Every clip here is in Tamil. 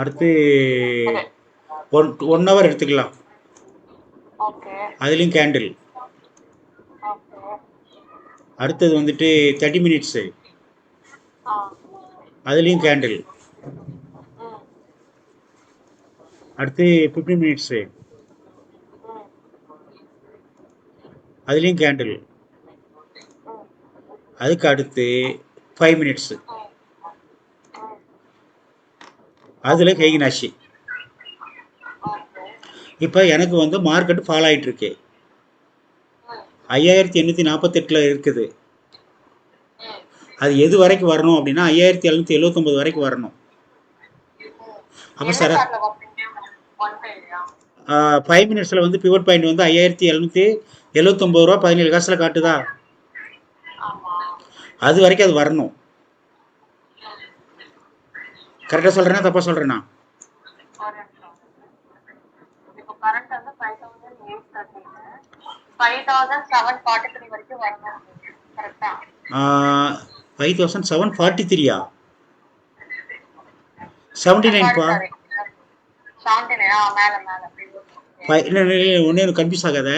அடுத்து 1 ஹவர் எடுத்துக்கலாம். ஓகே அதுலேயும் கேண்டில். ஓகே அடுத்தது வந்துட்டு 30 மினிட்ஸு, ஆ அதுலேயும் கேண்டில். ம் அடுத்து 15 மினிட்ஸு, ம் அதுலேயும் கேண்டில். ம் அதுக்கு அடுத்து 5 மினிட்ஸு, ம் ம் அதில் ஓகே ஹெய்கினாஷி. ஓகே இப்போ எனக்கு வந்து மார்க்கெட் ஃபால் ஆகிட்டுருக்கு. ம் 5848 இருக்குது. ம் அது எது வரைக்கும் வரணும் அப்படின்னா 5779 வரைக்கும் வரணும். ம் அப்போ என்ன சார் சார்ட்ல பார்ப்பீங்க? ஒன் டைம்யா? 5 மினிட்ஸில் வந்து பிவட் பாயிண்ட் வந்து 5779 ரூபா 17 காசில் காட்டுதா? ஆமா. அது வரைக்கும் அது வரணும். ம் கரெக்டாக சொல்கிறேன்னா தப்பாக சொல்கிறேன்னா? ஒரு நிமிஷம். இப்போ கரண்ட் வந்து 5813, 5743 வரைக்கும் வரணும். கரெக்டா? 5743 79பா? சாரி 79. மேல மேல. ஓகே. ஒன்றே கன்ஃபியூஸ் ஆகாத.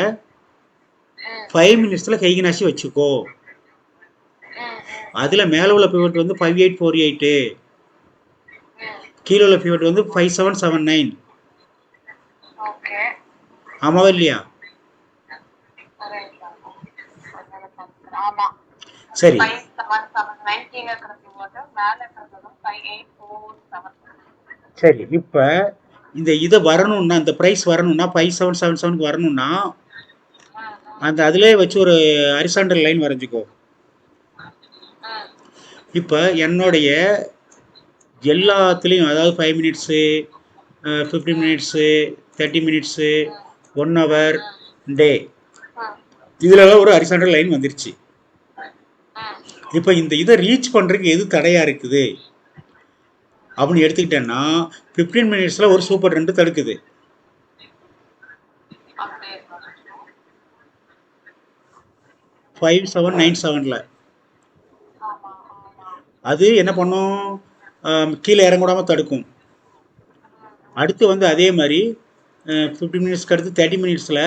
ம் 5 மினிட்ஸில் ஹெய்கினாஷி வச்சுக்கோ. ம் ம் அதில் மேலே உள்ள பிவட் வந்து 5848, ம் கீழே உள்ள பிவட் வந்து 5779. ஓகே. ஆமாவா இல்லையா? ஒரு நிமிஷம். அதனால பார்த்துக்கிறேன். ஆமா. சரி 5779 கீழே இருக்கிறது போது மேல இருக்கிறது 5847. சரி. இப்போ இதை வரணும்னா, இந்த ப்ரைஸ் வரணும்னா 5777க்கு வரணும்னா ம் அந்த அதிலே வச்சு ஒரு ஹரிசாண்டல் லைன் வரைஞ்சிக்கோ. ம் இப்போ என்னுடைய எல்லாத்துலேயும், அதாவது 5 மினிட்ஸு, 15 ம் மினிட்ஸு, 30 மினிட்ஸு, ம் 1 ஹவர், ம் டே, ம் இதுலலாம் ஒரு ஹரிசாண்டல் லைன் வந்துருச்சு. ம் இப்போ இந்த இதை ரீச் பண்ணுறதுக்கு எது தடையாக இருக்குது அப்படின்னு எடுத்துக்கிட்டேன்னா 15 மினிட்ஸில் ஒரு சூப்பர் ட்ரெண்ட் தடுக்குது. அப்படியே 5797ல் ஆமா ஆமா. அது என்ன பண்ணும்? கீழே இறங்கூடாமல் தடுக்கும். அடுத்து வந்து அதே மாதிரி 15 மினிட்ஸ்க்கு அடுத்து 30 மினிட்ஸில்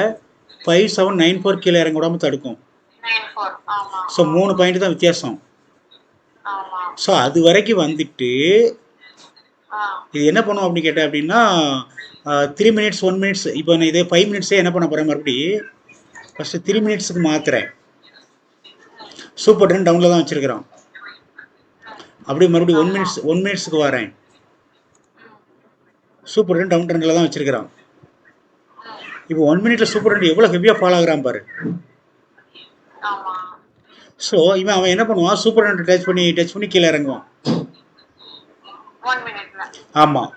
5794 கீழே இறங்கூடாமல் தடுக்கும். 94. ஆமா ஸோ 3 ஆமா பாயிண்ட் தான் வித்தியாசம். ஆமா. ஸோ அது வரைக்கும் வந்துட்டு ஆ இது என்ன பண்ணும் அப்படின்னு கேட்டேன் அப்படின்னா 3 மினிட்ஸ் 1 மினிட்ஸ். இப்போ நான் இதே 5 மினிட்ஸே என்ன பண்ண போகிறேன், மறுபடி ஃபஸ்ட்டு 3 மினிட்ஸுக்கு மாற்றுறேன். சூப்பர் ட்ரெண்ட் டவுனில் தான் வச்சுருக்கிறோம். அப்படியே மறுபடியும் ஆமா. 1 மினிட்ஸுக்கு வரேன். ம் சூப்பர் ட்ரெண்ட் டவுன் ட்ரெண்டில் தான் வச்சுருக்கிறோம். ம் இப்போ 1 மினிட்ல சூப்பர் ட்ரெண்ட் எவ்வளோ ஹெவியாக ஃபாலோ ஆகுறான் பாரு. ஆமா. ஸோ அவன் என்ன பண்ணுவான், சூப்பர் ட்ரெண்ட் டச் பண்ணி கீழே இறங்குவான். 1 மினிட்ல. ஆமாம்.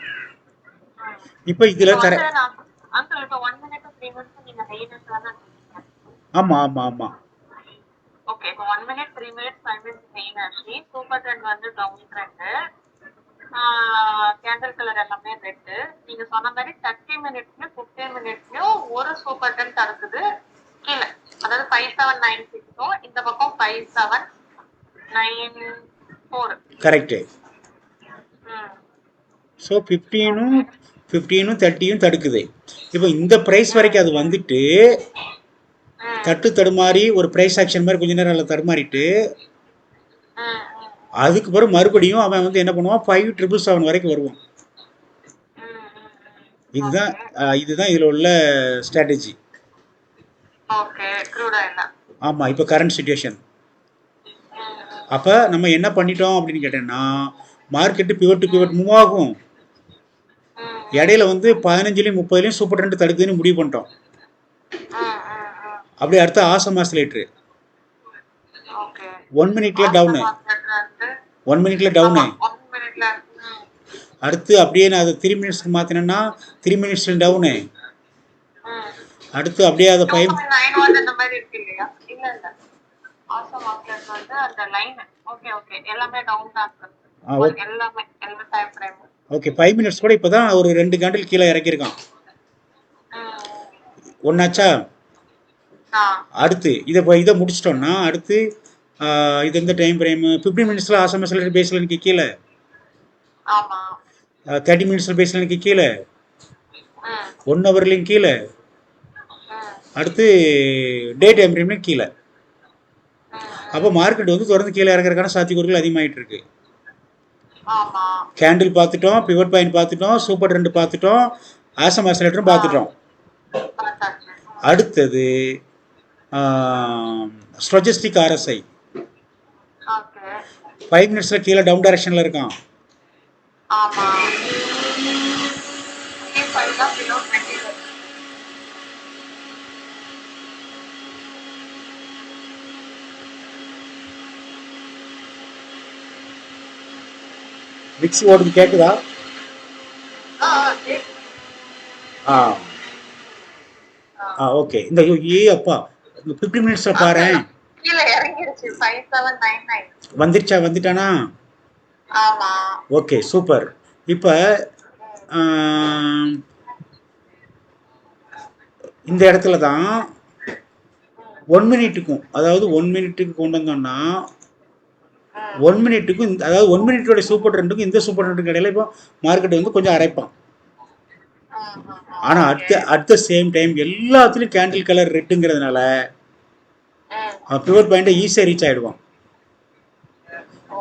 ம் இப்போ இப்போ இதில் வந்து நான் அங்கிள் இப்போ 1 மினிட் 3 மினிட்ஸ் நீங்க ஹெய்னஸ் தானே இருக்கீங்க? ஆமாம் ஆமாம் ஆமாம். ஓகே. இப்போ 1 மினிட் 3 மினிட்ஸ் 5 மினிட்ஸ் ஹெய்னாஷி, சூப்பர் ட்ரெண்ட் வந்து டவுன் ட்ரெண்ட், கேண்டில் கலர் எல்லாமே ரெட்டு. நீங்க சொன்ன மாதிரி 30 மினிட்ஸ்லயும் 15 மினிட்ஸ்லயும் ஒரு சூப்பர் ட்ரெண்ட் தடுக்குது கீழே. அதாவது 5796ம் இந்த பக்கம் 5794. கரெக்டு. ம் ஸோ 15ம் ஓகே. 15ம் 30யும் தடுக்குது. இப்போ இந்த ப்ரைஸ் ம் வரைக்கும் அது வந்துட்டு ம் தட்டு தடுமாறி ஒரு ப்ரைஸ் ஆக்ஷன் மாதிரி கொஞ்ச நேரம் அதில் தடுமாறிட்டு ம் அதுக்கு பிறகு மறுபடியும் அவன் வந்து என்ன பண்ணுவான், 5777 வரைக்கும் வருவான். ம் ம் இதுதான் ஓகே இதுதான் இதில் உள்ள ஸ்ட்ராட்டஜி. ஓகே. Crude oil. ஆமாம். இப்போ கரண்ட் சுச்சுவேஷன். ம் அப்போ நம்ம என்ன பண்ணிட்டோம் அப்படின்னு கேட்டேன்னா, மார்க்கெட்டு பிவட் டு ம் பிவட் மூவ் ஆகும். ம் இடையில வந்து 15லையும் 30லையும் சூப்பர் ட்ரெண்ட் தடுக்குதுன்னு முடிவு பண்ணிட்டோம். ம் ம் அப்படியே அடுத்த ஆசம் ஆசிலேட்டரு ஓகே. 1 மினிட்ல ஆஸ்டன் டவுனு, மார்க்கெட் வந்து 1 மினிட்ல ஆமா டவுனு. 1 மினிட்ல. ம் அடுத்து அப்படியே நான் அதை 3 மினிட்ஸ்க்கு மாற்றினேன்னா 3 மினிட்ஸில் டவுனு. ம் அடுத்து அப்படியே அதை 2.91 இந்த மாதிரி இருக்கு இல்லையா? இல்ல இல்ல. ஆஸ்டன் மார்க்கெட் வந்து அந்த லைன். Okay okay. எல்லாமே டவுன் தான் இருக்கு. எல்லாமே எல்லா டைம் ஃப்ரேம். ஓகே 5 மினிட்ஸ் கூட இப்போ தான் ஒரு 2 கேண்டில் கீழே இறக்கியிருக்கான். ம் ஒன்றாச்சா? ஆ அடுத்து இதை முடிச்சிட்டோம்னா அடுத்து இது எந்த டைம் ஃப்ரேமு 15 மினிட்ஸில் ஆசம் ஆசிலேட்டர் பேஸ்லைனுக்கு கீழே. ஆமா. 30 மினிட்ஸில் பேசலனுக்கு கீழே, ம் 1 ஹவர்லையும் கீழே, ம் அடுத்து டே டைம் ஃப்ரேம்லையும் கீழே. அப்போ மார்க்கெட் வந்து தொடர்ந்து கீழே இறங்குறதுக்கான சாத்தியக்கூறுகள் அதிகமாகிட்டு இருக்கு. ஆமா கேண்டில் பார்த்துட்டோம், பிவட் பாயிண்ட் பார்த்துட்டோம், சூப்பர் ட்ரெண்ட் பார்த்துட்டோம், ஆசம் ஆசலேட்டரும் பார்த்துட்டோம். பார்த்தாச்சு. அடுத்தது ஸ்டொஜஸ்டிக் ஆர்எஸ்ஐ ஓகே 5 மினிட்ஸில் கீழே டவுன் டைரக்ஷனில் இருக்கான். ஆமா 5 தான் below 20 வருது. விக்ஸ் ஓடுது கேட்குதா? கேக்குது. ஆ ஓகே. இந்த அப்பா இந்த 15 மினிட்ஸில் பாரு கீழே இறங்கிடுச்சு 5799. வந்துட்டானா? ஆமா ஓகே சூப்பர். இப்போ இந்த இடத்துல தான் 1 மினிட்டுக்கும், அதாவது 1 மினிட்டுக்கு கொண்டு வந்தோம்னா 1 மினிட்டுக்கும் அதாவது 1 மினிட்டோட சூப்பர் ட்ரெண்டுக்கும் இந்த சூப்பர் ட்ரெண்டுக்கு இடையில இப்போ மார்க்கெட் வந்து கொஞ்சம் அரைப்பான். ஆனால் அட் த சேம் டைம் எல்லாத்துலேயும் கேண்டில் கலர் ரெட்டுங்கிறதுனால பிவட் பாயிண்ட்டை ஈஸியாக ரீச் ஆகிடுவான்.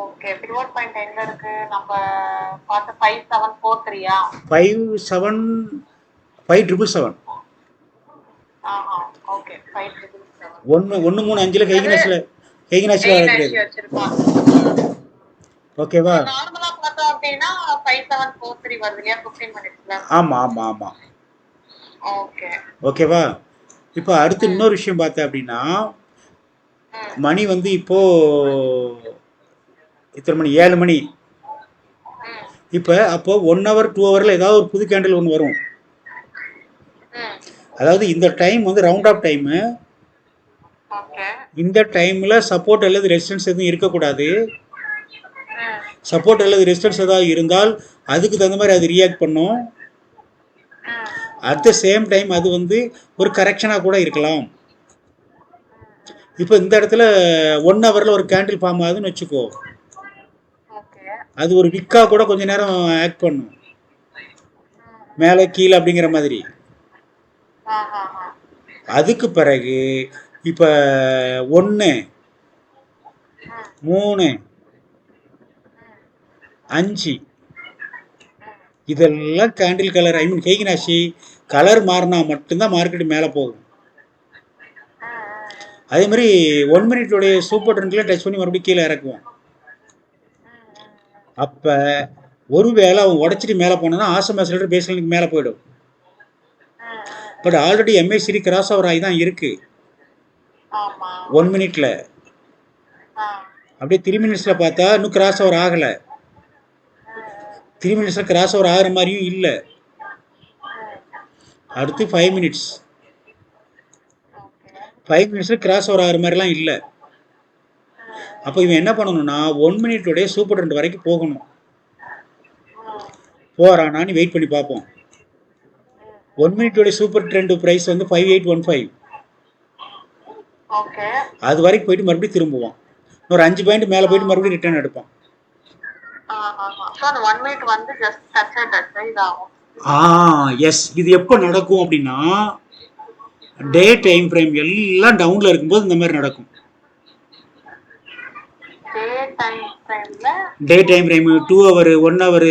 ஓகே பிவட் பாயிண்ட் எங்க இருக்கு? நம்ம பார்த்த 5743 57,577 ஓகே 577 135 ஹெய்கினாஸில் வச்சிருப்பான். ஓகேவா? நார்மலா பார்த்தோம் அப்படின்னா 5743 வருது இல்லையா 15 மினிட்ஸ்ல? ஆமாம் ஆமாம் ஆமாம். ஓகே ஓகேவா? இப்போ அடுத்து இன்னொரு விஷயம் பார்த்தேன் அப்படின்னா மணி வந்து இப்போ இத்தனை மணி 7 மணி. இப்போ அப்போ 1 ஹவர் 2 ஹவரில் ஏதாவது ஒரு புது கேண்டில் ஒன்று வரும். அதாவது இந்த டைம் வந்து ரவுண்ட் ஆஃப் டைமு. இந்த டைமில் சப்போர்ட் அல்லது ரெசிஸ்டன்ஸ் எதுவும் இருக்கக்கூடாது. சப்போர்ட் அல்லது ரெசிஸ்டன்ஸ் ஏதாவது இருந்தால் அதுக்கு தகுந்த மாதிரி அது ரியாக்ட் பண்ணும். அட் த சேம் டைம் அது வந்து ஒரு கரெக்ஷனாக கூட இருக்கலாம். இப்போ இந்த இடத்துல 1 ஹவரில் ஒரு கேண்டில் ஃபார்ம் ஆகுதுன்னு வச்சுக்கோ, அது ஒரு விக்கா கூட கொஞ்ச நேரம் ஆக்ட் பண்ணும், மேலே கீழே அப்படிங்கிற மாதிரி. அதுக்கு பிறகு இப்போ 1 3 5 இதெல்லாம் கேண்டில் கலர் ஹெய்கினாஷி கலர் மாறினா மட்டும்தான் மார்க்கெட் மேலே போகும். அதே மாதிரி 1 மினிட்டோடைய சூப்பர் ட்ரெண்ட்ல டச் பண்ணி மறுபடியும் கீழே இறக்குவோம். அப்போ ஒருவேளை அவன் உடச்சிட்டு மேலே போனான்னா ஆசம் ஆசலேட்டர் பேஸ்லைனுக்கு மேலே போயிடும். But already MACD cross over ஆகி தான் இருக்கு 1 மினிட்ல. அப்படியே 3 மினிட்ஸில் பார்த்தா இன்னும் கிராஸ் ஓவர் ஆகலை. 3 மினிட்ஸில் கிராஸ் ஓவர் ஆகிற மாதிரியும் இல்லை. அடுத்து 5 மினிட்ஸ் 5 மினிட்ஸில் கிராஸ் ஓவர் ஆகிற மாதிரிலாம் இல்லை. அப்போ இவன் என்ன பண்ணணும்னா 1 மினிட்டோடைய சூப்பர் ட்ரெண்ட் வரைக்கும் போகணும். போகிறானான்னு வெயிட் பண்ணி பார்ப்போம். 1 மினிட்டோடைய சூப்பர் ட்ரெண்ட் ப்ரைஸ் வந்து 5815. அது வரைக்கும் போயிட்டு மறுபடியும் திரும்புவான். ஒரு 5 பாயிண்ட் மேலே போயிட்டு மறுபடியும் ரிட்டர்ன் எடுப்பான். எஸ். இது எப்போ நடக்கும் அப்படின்னா டே டைம் ஃப்ரேம் எல்லாம் டவுன்ல இருக்கும்போது இந்த மாதிரி நடக்கும். Day time frame 2 hour 1 hour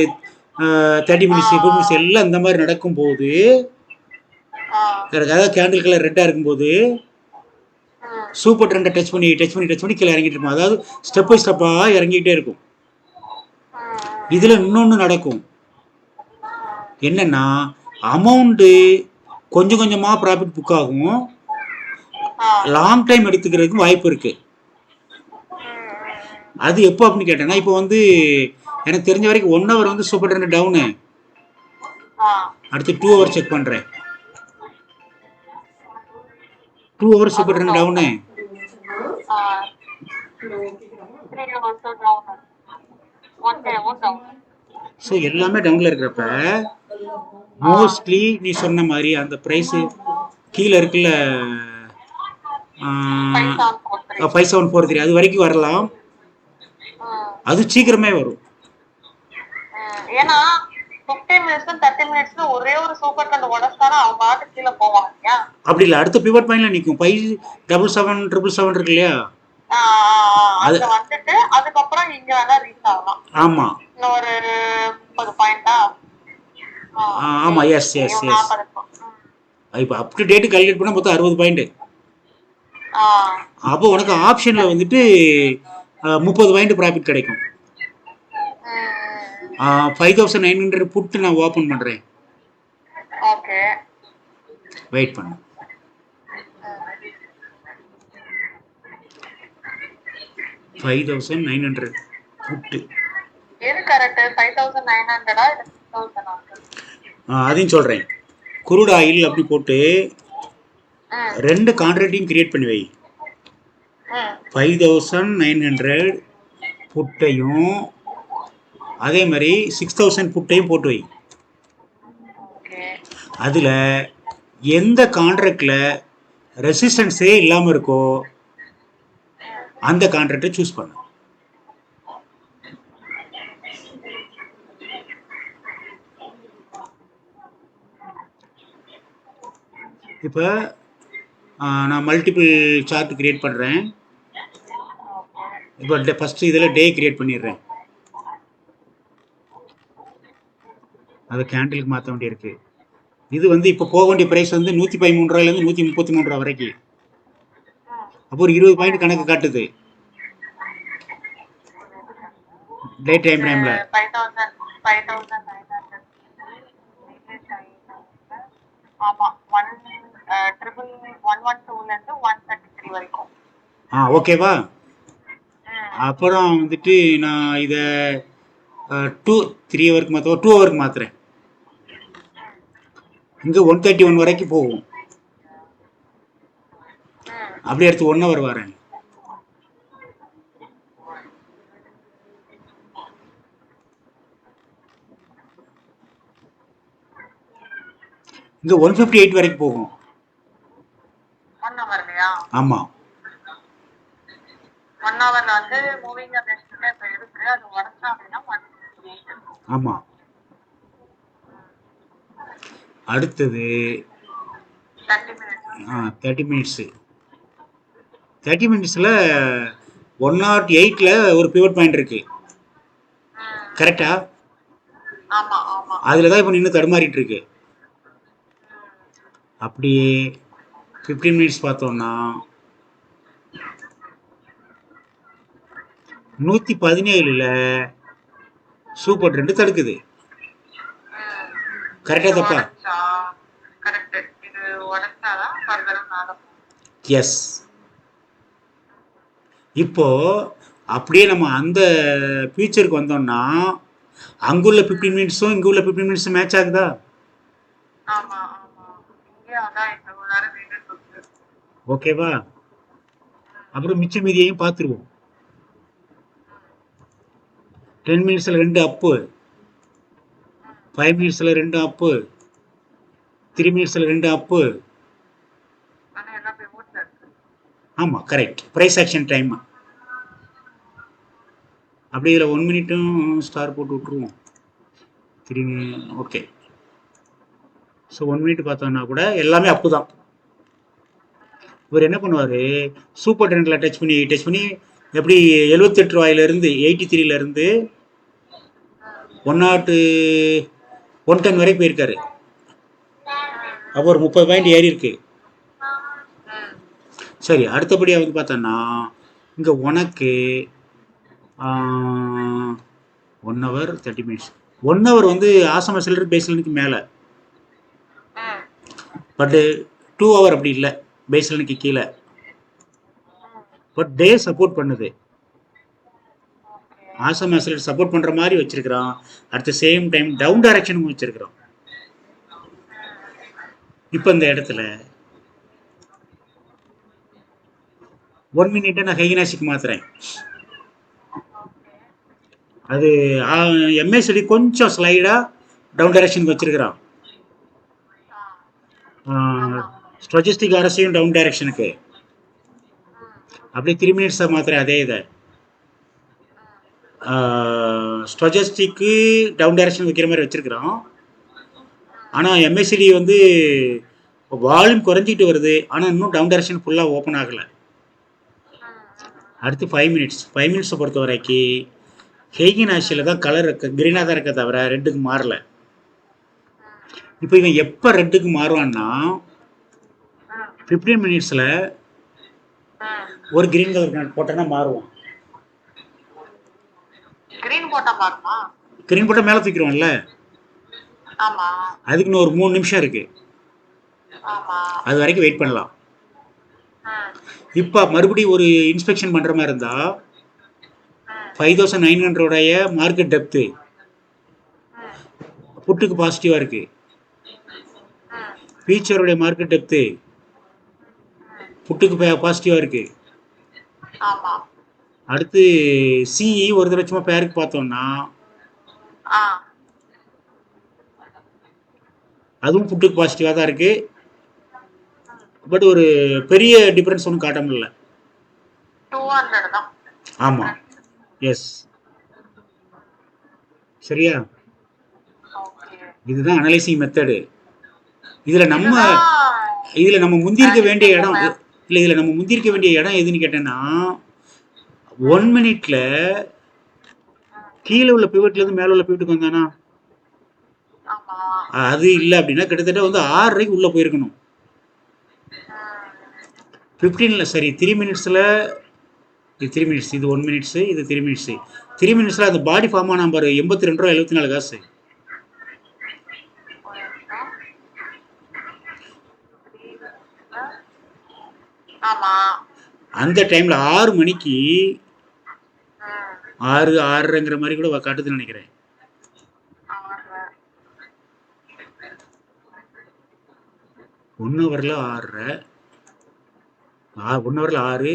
30 minutes 50 minutes எல்லாம் இந்த மாதிரி நடக்கும்போது, அதாவது கேண்டில் கலர் ரெட்டாக இருக்கும்போது சூப்பர் ட்ரெண்டை டச் பண்ணி கீழே இறங்கிட்டு இருப்போம். அதாவது ஸ்டெப் பை ஸ்டெப்பாக இறங்கிட்டே இருக்கும். இதில் இன்னொன்று நடக்கும் என்னன்னா அமௌண்ட்டு கொஞ்சம் கொஞ்சமாக ப்ராஃபிட் புக் ஆகும். லாங் டைம் எடுத்துக்கிறதுக்கு வாய்ப்பு இருக்கு. அது எப்போ அப்படின்னு கேட்டேன்னா இப்போ வந்து எனக்கு தெரிஞ்ச வரைக்கும் 1 ஹவர் வந்து சூப்பர் ட்ரெண்ட் டவுனு. அடுத்து 2 ஹவர் செக் பண்ணுறேன். 2 hour super trend down. So எல்லாமே டவுனில் இருக்கிறப்ப மோஸ்ட்லி நீ சொன்ன மாதிரி அந்த ப்ரைஸு கீழே இருக்குல்ல 5743 அது வரைக்கும் வரலாம். அது சீக்கிரமே வரும். ஏன்னா 15 minutes 30 minutes ஒரே ஒரு சூப்பர் ட்ரெண்ட் உடச்சானா அவன் பாட்டு கீழே போவான் இல்லையா? அப்படி இல்லை, அடுத்த பிவட் பாயிண்ட்ல நிற்கும். 57777 இருக்கு இல்லையா, அது அங்க வந்துட்டு அதுக்கப்புறம் இங்க வேணா ரீச் ஆகலாம். ஆமா இன்னும் ஒரு 30 பாயிண்டா? ஆமா, எஸ் எஸ் எஸ். 40 இருக்கும். இப்போ அப் டு டேட்டு கால்குலேட் பண்ணால் மொத்தம் 60 பாயிண்ட். அப்போ உனக்கு ஆப்ஷன்ல வந்துட்டு 30 பாயிண்ட் ப்ராஃபிட் கிடைக்கும். 5900 புட்டு நான் ஓப்பன் பண்றேன். ஓகே, வெயிட் பண்ணு. 5900 புட்டு. எது கரெக்ட்? 5900 இல்ல 6000? அதையும் சொல்றேன். குரூட் ஆயில் அப்படி போட்டு 2 கான்ட்ராக்டையும் கிரியேட் பண்ணி வை. 5900 புட்டையும் அதே மாதிரி 6000 புட்டையும் போட்டு வை. அதுல எந்த கான்ட்ராக்ட்ல ரெசிஸ்டன்ஸே இல்லாம இருக்கோ அந்த கான்ட்ராக்டை சூஸ் பண்ணு. இப்போ நான் மல்டிபிள் சார்ட் கிரியேட் பண்ணுறேன். இப்போ ஃபஸ்ட்டு இதில் டே கிரியேட் பண்ணிடுறேன். அதை கேண்டிலுக்கு மாற்ற வேண்டியிருக்கு. இது வந்து இப்போ போக வேண்டிய ப்ரைஸ் வந்து 113 ரூபாயிலேருந்து 133 ரூபா வரைக்கும். அப்போ ஒரு 20 பாயிண்ட் கணக்கு காட்டுது டே டைம் டைமில். ஓகேவா? அப்புறம் வந்துட்டு நான் இதை 3 ஹவருக்கு மாற்ற 2 ஹவருக்கு மாற்றுறேன். இங்கே 131 வரைக்கும் போகும். அப்படியே எடுத்து 1 ஹவர் வரேன். இங்க 158 வரைக்கும் போகும். ஆமா, 1 ஹவர்ல வந்து மூவிங் ஆவரேஜ்ல இப்ப இருக்கு. அது உடைச்சா அப்படினா 158. ஆமா. அடுத்தது 30 மினிட்ஸ். 30 மினிட்ஸ்ல 108ல ஒரு பிவட் பாயிண்ட் இருக்கு. கரெக்டா? ஆமா ஆமா. அதுல தான் இப்போ நின்று தடுமாறிட்டு இருக்கு. அப்படியே 15 மினிட்ஸ் பார்த்தோம்னா 117ல சூப்பர் ட்ரெண்ட் தடுக்குது. கரெக்டா தப்பா? கரெக்ட். இது உடைச்சாதான் ஃபர்தரா மேல. எஸ். இப்போ அப்படியே நம்ம அந்த ஃபியூச்சருக்கு வந்தோம்னா அங்குள்ள 15 மினிட்ஸும் இங்க உள்ள 15 மினிட்ஸும் மேட்ச் ஆகுதா? ஆமா ஆமா. இங்க அதான் இவ்வளவு நேரம் நின்னுட்டு இருக்கு. ஓகேவா? அப்புறம் மிச்ச மீதியையும் பார்த்துருவோம். 10 மினிட்ஸ்ல 2 அப்பு, 5 மினிட்ஸ்ல 2 அப்பு, 3 மினிட்ஸ்ல 2 அப்பு. ஆமா, கரெக்ட். Price action time. அப்படி இதில் 1 மினிட்டும் ஸ்டார் போட்டு விட்டுருவோம். 3 ஓகே. ஸோ 1 மினிட் பார்த்தோம்னா கூட எல்லாமே அப்பு தான். இவர் என்ன பண்ணுவார், சூப்பர் ட்ரெண்டில் டச் பண்ணி எப்படி 78 ரூபாயிலிருந்து 83லேருந்து 110 வரை போயிருக்காரு. அப்போ ஒரு 30 பாயிண்ட் ஏறி இருக்கு. சரி, அடுத்தபடியாக வந்து பார்த்தோன்னா இங்கே உனக்கு 1 ஹவர் 30 மினிட்ஸ். 1 ஹவர் வந்து ஆசம சில்லர் பேஸ்லைனுக்கு மேலே, பட்டு 2 ஹவர் அப்படி இல்லை, பேஸ்லைனுக்கு கீழே. பட் டே சப்போர்ட் பண்ணுது. ஆசம் ஆசிலேட் சப்போர்ட் பண்ணுற மாதிரி வச்சிருக்கிறான். At the same time down டைரக்ஷனும் வச்சிருக்கிறோம். இப்போ இந்த இடத்துல 1 மினிட்டை நான் ஹைனாசிக்கு மாத்துறேன். அது எம்ஏசிடி கொஞ்சம் ஸ்லைடா டவுன் டைரக்ஷனுக்கு வச்சிருக்கிறான். ஸ்டோஜஸ்டிக் ஆர்எஸ்ஐயும் டவுன் ஸ்டொஜஸ்டிக்கு டவுன் டைரக்ஷன் வைக்கிற மாதிரி வச்சுருக்குறோம். ஆனால் எம்எஸ்சிடி வந்து வால்யூம் குறைஞ்சிட்டு வருது, ஆனால் இன்னும் டவுன் டைரக்ஷன் ஃபுல்லாக ஓப்பன் ஆகலை. அடுத்து 5 மினிட்ஸ். 5 மினிட்ஸை பொறுத்த வரைக்கும் ஹெய்கின் ஆஷியில் தான் கலர் க்ரீனாக தான் இருக்க தவிர ரெட்டுக்கு மாறல. இப்போ இவன் எப்போ ரெட்டுக்கு மாறுவான்னா 15 மினிட்ஸில் ஒரு கிரீன் கலர் போட்டோன்னா மாறுவான். கிரீன் போட்டா மாறுமா? கிரீன் போட்டால் மேலே தூக்கிடுவான்ல, ஆமா அதுக்கு இன்னும் ஒரு 3 நிமிஷம் இருக்கு. ஆமா. அது வரைக்கும் வெயிட் பண்ணலாம். இப்போ மறுபடியும் ஒரு இன்ஸ்பெக்ஷன் பண்ணுற மாதிரி இருந்தால் 5900 மார்க்கெட் டெப்த்து புட்டுக்கு பாசிட்டிவாக இருக்குது. ஃபியூச்சருடைய மார்க்கெட் டெப்த்து புட்டுக்கு பாசிட்டிவாக இருக்குது. ஆமா. அடுத்து சிஇ ஒரு தடவை சும்மா பேருக்கு பார்த்தோம்னா அதுவும் புட்டுக்கு பாசிட்டிவாக தான் இருக்குது. பட் ஒரு பெரிய டிஃப்ரென்ஸ் ஒன்றும் காட்ட முடியல. 200 தான். ஆமாம், எஸ், சரியா? இதுதான் அனலைசிங் மெத்தடு. இதில் நம்ம முந்திருக்க வேண்டிய இடம் இல்லை, இதில் நம்ம முந்திருக்க வேண்டிய இடம் எதுன்னு கேட்டேன்னா 1 மினிட்ல கீழே உள்ள பிவட்லேருந்து மேலே உள்ள பிவட்டுக்கு வந்தானா, அது இல்லை அப்படின்னா கிட்டத்தட்ட வந்து 6:30க்கு உள்ளே போயிருக்கணும். 15 சரி 3 மினிட்ஸில் இது 3 மினிட்ஸ், இது 1 மினிட்ஸு, இது 3 மினிட்ஸு. 3 மினிட்ஸில் அந்த பாடி ஃபார்மாக நம்பர் 82 ரூபா 74 காசு. அந்த டைமில் 6 மணிக்கு 6:30ங்கிற மாதிரி கூட காட்டுதுன்னு நினைக்கிறேன். ஒன் ஹவரில் 6.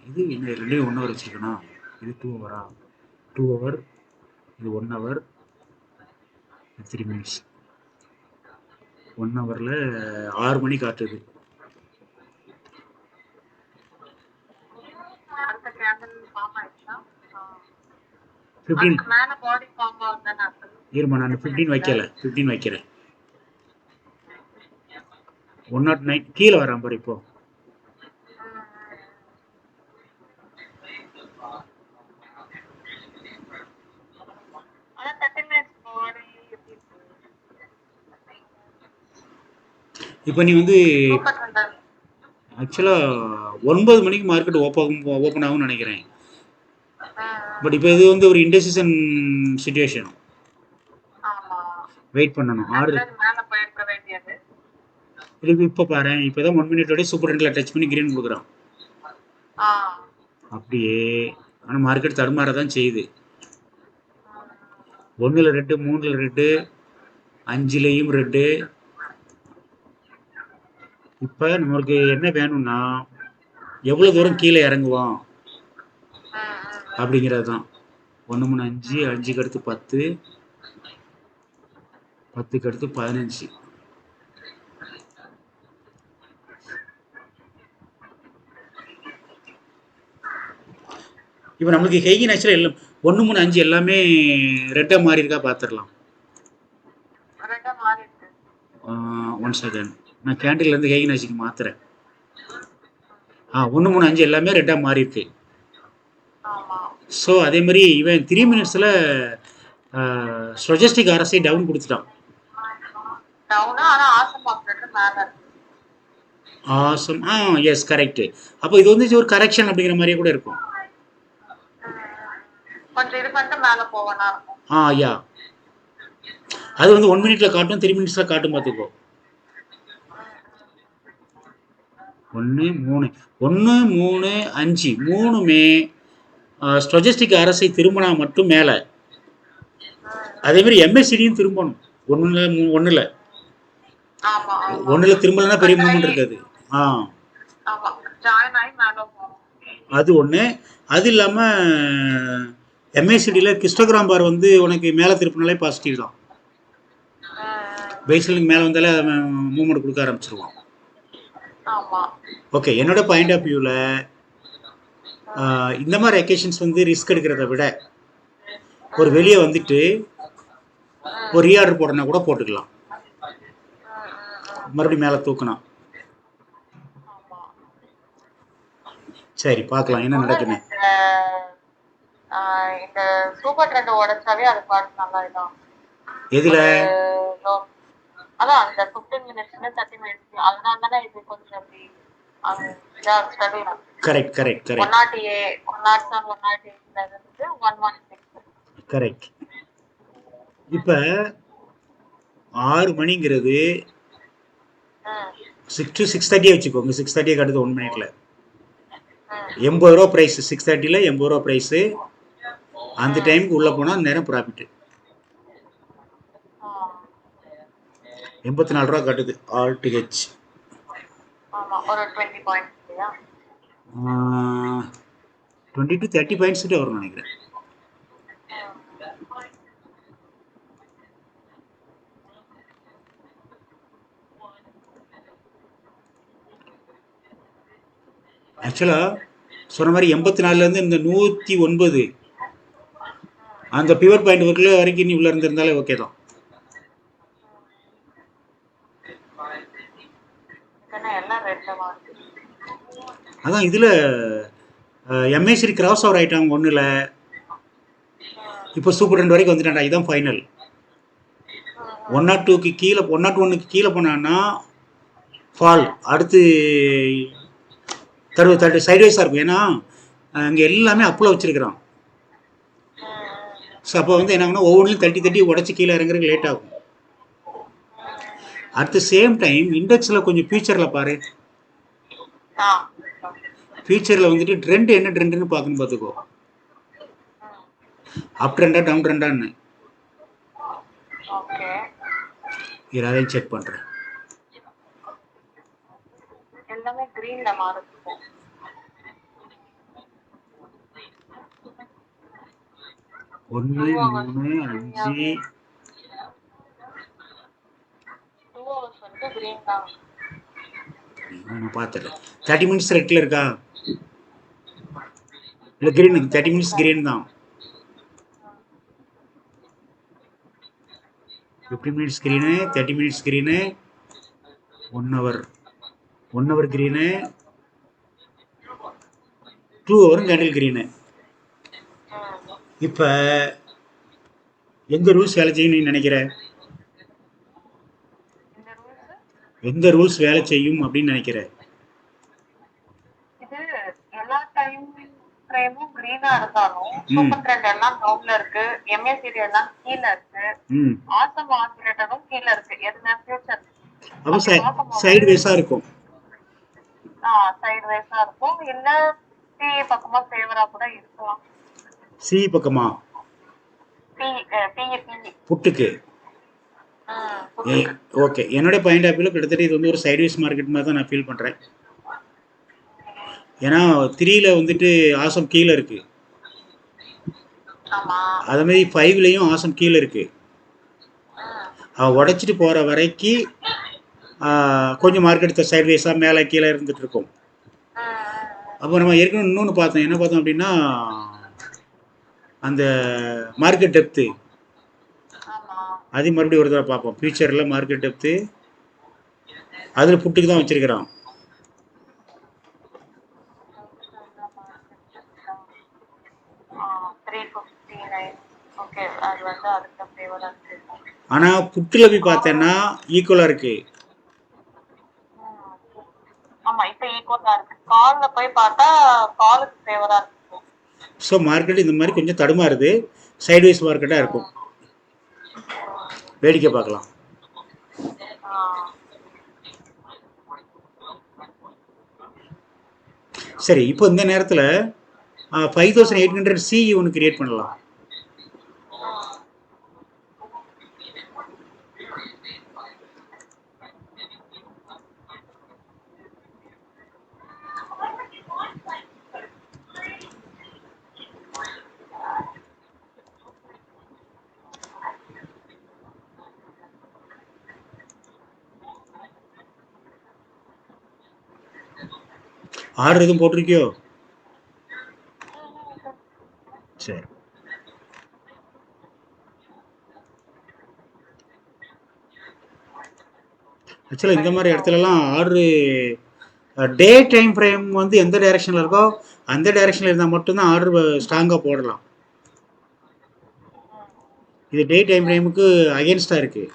இது என்ன ரெண்டையும் 1 ஹவர் வச்சுருக்கணும். இது 2 ஹவரா? 2 ஹவர், இது 1 ஹவர், 3 மினிட்ஸ். 1 ஹவரில் 6 மணி காட்டுது. இருமா, நான் 15 வைக்கிறேன். 109 கீழே வரான் பாரு. இப்போ இப்போ நீ வந்து ஆக்சுவலாக 9 மணிக்கு மார்க்கெட் ஓப்பன் ஆகும்னு நினைக்கிறேன். பட் இப்போ இது வந்து ஒரு இன்டெசிஷன் சிச்சுவேஷன், வெயிட் பண்ணணும். 6 இப்போ பாரு, இப்போ தான் 1 மினிட்டோடய சூப்பர் ட்ரெண்டில் டச் பண்ணி கிரீன் கொடுக்குறான் அப்படியே. ஆனால் மார்க்கெட் தடுமாற தான் செய்யுது. 1ல் ரெட்டு, 3ல் ரெட்டு, 5லையும் ரெட்டு. இப்போ நம்மளுக்கு என்ன வேணும்னா எவ்வளோ தூரம் கீழே இறங்குவான் அப்படிங்கிறது தான். 1, 3, 5, 5க்கு அடுத்து 10, 10க்கு அடுத்து 15. இப்போ நம்மளுக்கு ஹெய்கின் ஆக்சுவலாக எல்லாம் 1, 3, 5 எல்லாமே ரெட்டாக மாறி இருக்கா பார்த்துடலாம். 1 செகண்ட், நான் கேண்டில்லேருந்து ஹெய்கின் ஆக்சுக்கு மாற்றுறேன். 1, 3, 5 எல்லாமே ரெட்டாக மாறி இருக்கு. ஸோ அதே மாதிரி இவன் 3 மினிட்ஸில் ஸ்டொஜஸ்டிக் RSI டவுன் கொடுத்துட்டான். Awesome, yes, correct. அப்போ இது வந்து ஒரு கரெக்ஷன் அப்படிங்கிற மாதிரியே கூட இருக்கும். யா, அது வந்து 1 மினிட்ல காட்டும், 3 மினிட்ஸில் காட்டும், பார்த்துக்கோ. 1, 3, 5 மூணுமே ஸ்டொஜஸ்டிக் RSI திரும்பினா மட்டும் மேலே. அதே மாதிரி MACDயும் திரும்பணும். 1ல் திரும்பலன்னா பெரிய மூவ்மெண்ட் இருக்காது. அது ஒன்று. அது இல்லாமல் MACDயில் கிஸ்டோகிராம் பார் வந்து உனக்கு மேலே திருப்பினாலே பாசிட்டிவ் தான். பேஸ்லிங் மேலே வந்தாலே மூவ்மெண்ட் கொடுக்க ஆரம்பிச்சிருவான். ஓகே, என்னோட பாயிண்ட் ஆஃப் வியூவில் இந்த மாதிரி அக்கேஷன்ஸ் வந்து ரிஸ்க் எடுக்கிறத விட ஒரு வெளியே வந்துட்டு ஒரு ரீஆர்டர் போடனா கூட போட்டுக்கலாம். மறுபடியும் மேலே தூக்கணும். ஆமா. சரி பார்க்கலாம் என்ன ஒண்ணும் இல்ல. நடக்குன்னு. இந்த சூப்பர் ட்ரெண்ட் உடைச்சாவே அது பாட்டு நல்லா இதான். எதுல அதான் அந்த 15 மினிட்ஸ் 30 மினிட்ஸ் அதனால தானே இது கொஞ்சம் அப்படி ஸ்ட்ரகிள் ஆகும். கரெக்ட் கரெக்ட் கரெக்ட் 108 107 108 இருந்து 116. கரெக்ட். இப்போ 6 மணிங்கிறது 6 to 6:30 வச்சுக்கோங்க. 6:30 அடுத்து 1 மினிட்ல 80 ரூபா ப்ரைஸ். 6:30ல 80 ரூபா ப்ரைஸு. அந்த டைமுக்கு உள்ளே போனால் நேரம் ப்ராஃபிட்டு 84 ரூபா கட்டுது ஆல் டிஹெச். ஆமா ஒரு 20 பாயிண்ட்ஸ் இல்லையா? 20 to 30 பாயிண்ட்ஸ் கிட்ட வரும்னு நினைக்கிறேன். ஆக்சுவலாக சொன்ன மாதிரி 84லேருந்து இந்த 109 அந்த பிவர் பாயிண்ட் ஒர்க்கில் வரைக்கும் நீ உள்ளே இருந்திருந்தாலே ஓகே தான். அதான் இதில் எம்ஏசிரி கிராஸ் ஓவர் ஆகிட்டாங்க ஒன்றும் இல்லை. இப்போ சூப்பர் 2 வரைக்கும் வந்துட்டான்டா. இதுதான் ஃபைனல். 102க்கு கீழே 101க்கு கீழே போனான்னா ஃபால். அடுத்து 30 சைட்வைஸாக இருக்கும். ஏன்னா அங்கே எல்லாமே அப்பில் வச்சுருக்கிறான். ஸோ அப்போ வந்து என்ன ஆகுனா ஒவ்வொன்றிலும் தட்டி தட்டி உடச்சி கீழே இறங்குறதுக்கு லேட் ஆகும். அட் த சேம் டைம் இண்டெக்ஸில் கொஞ்சம் ஃபியூச்சரில் பாரு. ஃபியூச்சரில் வந்துட்டு ட்ரெண்ட் என்ன ட்ரெண்டுன்னு பார்க்கணும் பார்த்துக்கோ. அப் ட்ரெண்டா டவுன் ட்ரெண்டான்னு இது அதையும் செக் பண்ணுறேன். எல்லாமே கிரீன்ல மாறுது. 1 3 5 நான் பார்த்துறேன். 30 மினிட்ஸ் ரெட்டில் இருக்கா இல்லை கிரீன்? 30 மினிட்ஸ் கிரீன் தான். 15 minutes green, 30 minutes green, 1 hour green, 2 ஹவரும் கேண்டில் கிரீனு. இப்போ எந்த ரூல்ஸ் வேலை செய்யும் நீ நினைக்கிற? எந்த ரூல்ஸ் வேலை செய்யும் அப்படின்னு நினைக்கிற? இது எல்லா டைம் ஃப்ரேமும் கிரீனா இருந்தாலும் சூப்பர் ட்ரெண்ட் எல்லாம் டவுன்ல இருக்கு. எம்ஏசிடி எல்லாம் கீழ இருக்கு. ஆசம் ஆசிலேட்டரும் கீழ இருக்கு. எதுனா ஃபியூச்சர் அப்ப சைடு வேஸா இருக்கும். சைடு வேஸா இருக்கும். இல்ல சிஏ பக்கமா ஃபேவரா கூட இருக்கலாம். சி பக்கமா புட்டுக்கு ஓகே. என்னோட பாயிண்ட் ஆஃப் வியூல கிட்டத்தட்ட இது வந்து ஒரு சைட்வேஸ் மார்க்கெட் மாதிரி தான் நான் ஃபீல் பண்ணுறேன். ஏன்னா 3ல வந்துட்டு ஆசம் கீழே இருக்கு. அதே மாதிரி 5லையும் ஆசம் கீழே இருக்கு. உடைச்சிட்டு போகிற வரைக்கும் கொஞ்சம் மார்க்கெட் சைட்வேஸாக மேலே கீழே இருந்துட்டு இருக்கும். அப்போ நம்ம ஏற்கனவே இன்னொன்று பார்த்தோம். என்ன பார்த்தோம் அப்படின்னா அந்த மார்க்கெட் டெப்த்து அது மறுபடியும் ஒரு தடவை பார்ப்போம். ஃபியூச்சரில் மார்க்கெட் டெப்த்து அதில் புட்டுக்கு தான் வச்சிருக்கிறான். ஆனால் புட்டில் போய் பார்த்தேன்னா ஈக்குவலாக இருக்கு. ஸோ மார்க்கெட் இந்த மாதிரி கொஞ்சம் தடுமாறுது. சைட்வைஸ் மார்க்கெட்டாக இருக்கும். வேடிக்கை பார்க்கலாம். சரி, இப்போ இந்த நேரத்தில் 5800 சிஇ ஒன்று கிரியேட் பண்ணலாம். ஆர்டர் எதுவும் போட்டிருக்கியோ? சரி, ஆக்சுவலாக இந்த மாதிரி இடத்துலலாம் ஆர்டரு டே டைம் ஃப்ரேம் வந்து எந்த டைரெக்ஷனில் இருக்கோ அந்த டைரெக்ஷனில் இருந்தால் மட்டும்தான் ஆர்டர் ஸ்ட்ராங்காக போடலாம். இது டே டைம் ஃப்ரேமுக்கு அகேன்ஸ்டாக இருக்குது.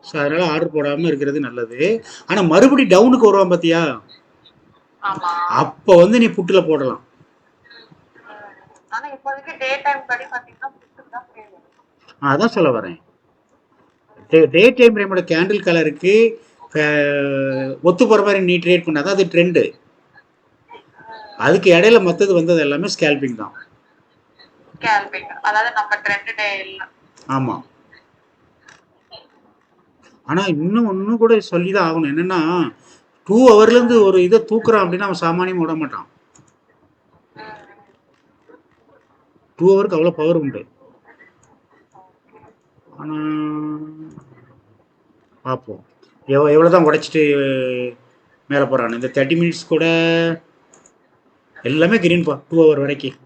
ஸோ அதனால் ஆர்டர் போடாமல் இருக்கிறது நல்லது. ஆனால் மறுபடி டவுனுக்கு வருவான் பார்த்தியா, அப்போ வந்து நீ புட்டில் போடலாம். அதான் சொல்ல வரேன். டே டைம் ஃப்ரேமோட கேண்டில் கலருக்கு ஒத்து போகிற மாதிரி நீ ட்ரேட் பண்ணாதான் அது ட்ரெண்டு. அதுக்கு இடையில மற்றது வந்தது எல்லாமே ஸ்கேல்பிங் தான். ஆமாம். ஆனால் இன்னும் கூட சொல்லி தான் ஆகணும். என்னென்னா 2 ஹவர்லேருந்து ஒரு இதை தூக்குறான் அப்படின்னா அவன் சாமானியம் விட மாட்டான். 2 ஹவருக்கு அவ்வளோ பவர் உண்டு. ஆனால் பார்ப்போம் எவ்வளோ தான் உடைச்சிட்டு மேலே போகிறான். இந்த 30 மினிட்ஸ் கூட எல்லாமே கிரீன்பா 2 ஹவர் வரைக்கும்.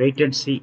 Wait and see.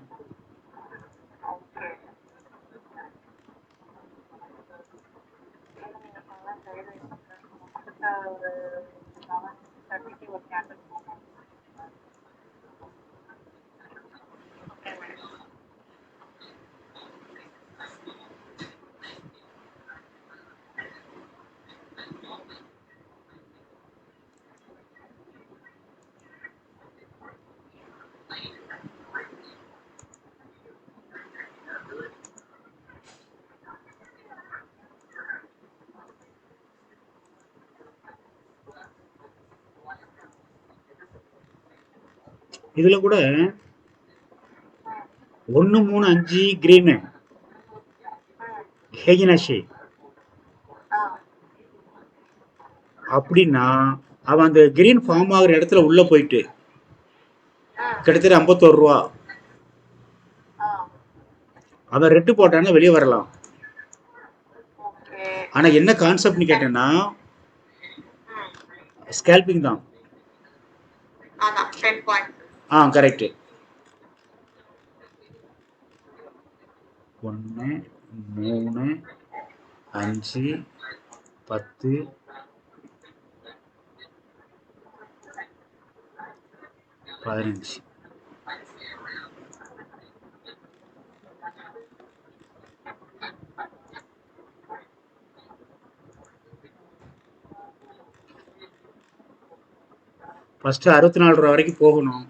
இதில் கூட 1-3-5 கிரீனு ஹேகினாஷி அப்படின்னா அவன் அந்த கிரீன் ஃபார்ம் ஆகிற இடத்துல உள்ளே போயிட்டு கிட்டத்தட்ட 51 ரூபா அவன் ரெட்டு போட்டான்னா வெளியே வரலாம். ஆனால் என்ன கான்செப்ட்னு கேட்டேன்னா ஸ்கேல்பிங் தான். கரெக்டு. 1 3 5 10 15. ஃபஸ்ட்டு 64 ரூபா வரைக்கும் போகணும்.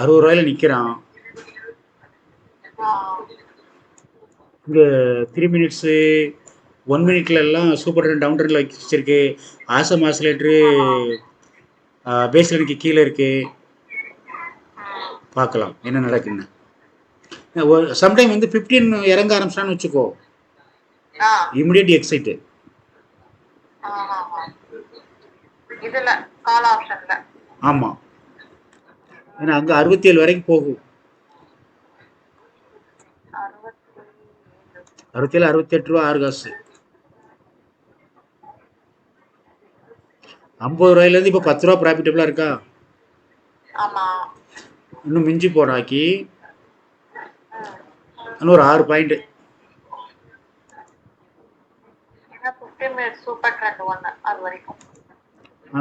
₹60 நிற்கிறான். இங்கே 3 மினிட்ஸு 1 மினிட்ல எல்லாம் சூப்பர் டவுன் ட்ரெண்டில் வச்சிருக்கு. ஆசம் ஆசிலேட்டரு பேஸ் லைனுக்கு கீழே இருக்கு. பார்க்கலாம் என்ன நடக்குன்னு. சம்டைம் வந்து 15 இறங்க ஆரம்பிச்சான்னு வச்சுக்கோ, இமிடியேட் எக்ஸைட்டு. ஆமாம், ஏன்னா அங்கே 67 வரைக்கும் போகும். 67 68 ரூபா 6 காசு. 50 ரூபாயிலேருந்து இப்போ 10 ரூபா ப்ராஃபிட்டபிளாக இருக்கா? இன்னும் மிஞ்சி போனாக்கி இன்னும் ஒரு 6 பாயிண்ட்.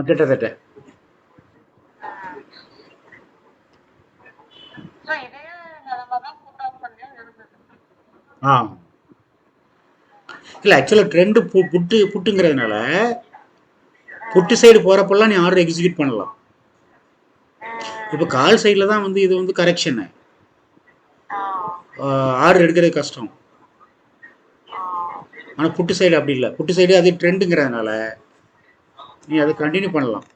கிட்டத்தட்ட இல்லை ஆக்சுவலாக ட்ரெண்டு புட்டுங்கிறதுனால புட்டு சைடு போகிறப்பெல்லாம் நீ ஆர்டர் எக்ஸிக்யூட் பண்ணலாம். இப்போ கால் சைடில் தான் வந்து இது வந்து கரெக்ஷனு, ஆர்டர் எடுக்கிறது கஷ்டம். ஆனால் புட்டு சைடு அப்படி இல்லை. புட்டு சைடு அது ட்ரெண்டுங்கிறதுனால நீ அதை கண்டினியூ பண்ணலாம்.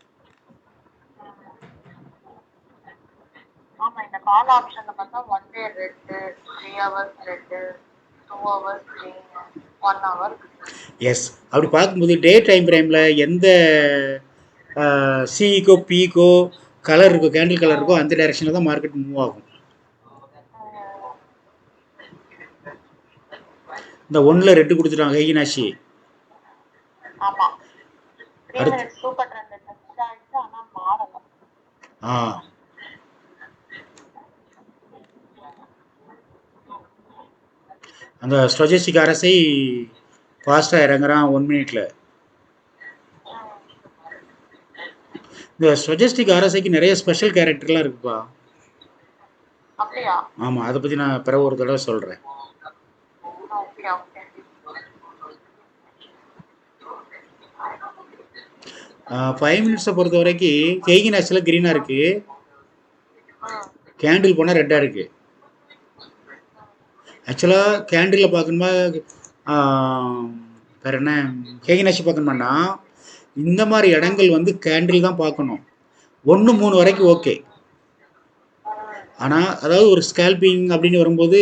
எஸ், அப்படி பார்க்கும்போது டே டைம் ஃப்ரேமில் எந்த சிஇக்கோ பிக்கோ கலர் இருக்கோ, கேண்டில் கலர் இருக்கோ, அந்த டைரெக்ஷனில் தான் மார்க்கெட் மூவ் ஆகும். இந்த 1ல் ரெட்டு கொடுத்துட்டாங்க ஹேகினாஷி. அந்த ஸ்டொஜஸ்டிக் அரசை ஃபாஸ்ட்டாக இறங்குறான் 1 மினிட்ல. இந்த ஸ்டொஜஸ்டிக் அரசைக்கு நிறைய ஸ்பெஷல் கேரக்டர்லாம் இருக்குப்பா. அப்படியா? ஆமாம், அதை பற்றி நான் பிறகு ஒரு தடவை சொல்கிறேன். Okay okay. 5 மினிட்ஸை பொறுத்த வரைக்கும் கெய்கின் ஆக்சுவலாக க்ரீனாக இருக்குது, கேண்டில் போனால் ரெட்டாக இருக்குது. ஆக்சுவலாக கேண்டிலில் பார்க்கணுமா வேறு என்ன கெய்கின் ஆக்சி பார்க்கணுமான்னா இந்த மாதிரி இடங்கள் வந்து கேண்டில் தான் பார்க்கணும். 1-3 வரைக்கும் ஓகே. ஆனால் அதாவது ஒரு ஸ்கேல்பிங் அப்படின்னு வரும்போது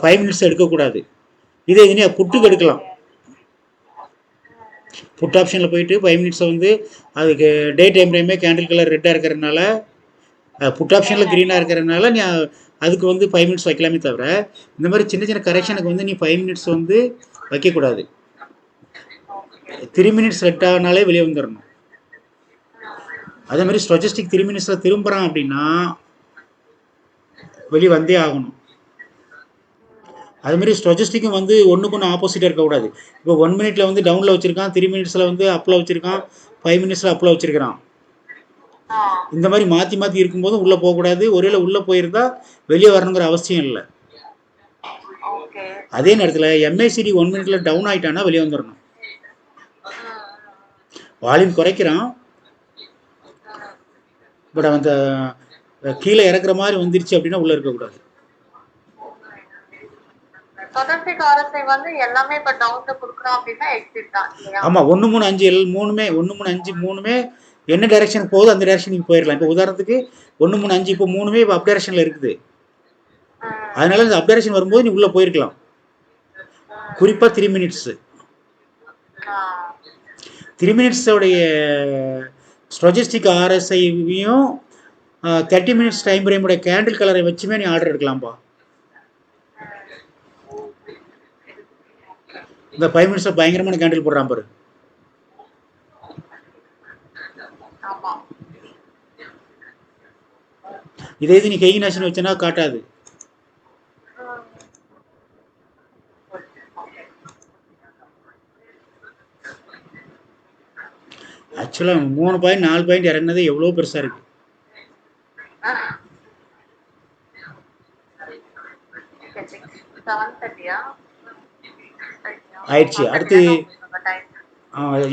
5 மினிட்ஸ் எடுக்கக்கூடாது. இதே இதுனே புட்டுக்கு எடுக்கலாம். புட் ஆப்ஷனில் போயிட்டு 5 மினிட்ஸை வந்து அதுக்கு டே டைம் டைமே கேண்டில் கலர் ரெட்டாக இருக்கிறதுனால, புட் ஆப்ஷனில் க்ரீனாக இருக்கிறதுனால நீ அதுக்கு வந்து 5 மினிட்ஸ் வைக்கலாமே தவிர இந்த மாதிரி சின்ன சின்ன கரெக்ஷனுக்கு வந்து நீ 5 மினிட்ஸ் வந்து வைக்கக்கூடாது. 3 மினிட்ஸ் ரெட் ஆகினாலே வெளியே வந்துடணும். அதே மாதிரி ஸ்டொஜஸ்டிக் 3 மினிட்ஸில் திரும்புகிறான் அப்படின்னா வெளியே வந்தே ஆகணும். அதுமாரி ஸ்டொஜஸ்டிக்கும் வந்து ஒன்றுக்கு ஒன்று ஆப்போசிட்டாக இருக்கக்கூடாது. இப்போ 1 மினிட்ல வந்து டவுனில் வச்சுருக்கான், 3 மினிட்ஸில் வந்து அப்பில் வச்சுருக்கான், 5 மினிட்ஸில் அப்பில் வச்சுருக்கிறான். இந்த மாதிரி மாற்றி மாற்றி இருக்கும்போது உள்ளே போகக்கூடாது. ஒருவேளை உள்ளே போயிருந்தா வெளியே வரணுங்கிற அவசியம் இல்லை. அதே நேரத்தில் எம்ஏசிடி 1 மினிட்ல டவுன் ஆகிட்டான்னா வெளியே வந்துடணும். வால்யூம் குறைக்கிறான், பட் அந்த கீழே இறக்குற மாதிரி வந்துருச்சு அப்படின்னா உள்ளே இருக்கக்கூடாது. ஆமாம், 1 3 5 மூணுமே 1 3 5 மூணுமே என்ன டைரக்ஷனுக்கு போகுது அந்த டைரக்ஷனுக்கு போயிடலாம். இப்போ உதாரணத்துக்கு 1 3 5 இப்போ மூணுமே இப்போ அப் டைரக்ஷனில் இருக்குது. அதனால இந்த அப் டைரக்ஷன் வரும்போது நீ உள்ளே போயிருக்கலாம். குறிப்பாக 3 மினிட்ஸு 3 மினிட்ஸோடைய ஸ்டொஜஸ்டிக் ஆர்எஸ்ஐயும் 30 மினிட்ஸ் டைம் ஃப்ரேமுடைய கேண்டில் கலரை வச்சுமே நீ ஆர்டர் எடுக்கலாம்ப்பா. இந்த 5 மினிட்ஸில் பயங்கரமான கேண்டில் போடுறான் பாரு. இதே இது நீ கெய்கின் ஆக்ஷன் வச்சனா காட்டாது. ஆக்சுவலாக 3 பாயிண்ட் 4 பாயிண்ட் இறங்கினது எவ்வளோ பெருசாக இருக்கு. ஆயிடுச்சு. அடுத்து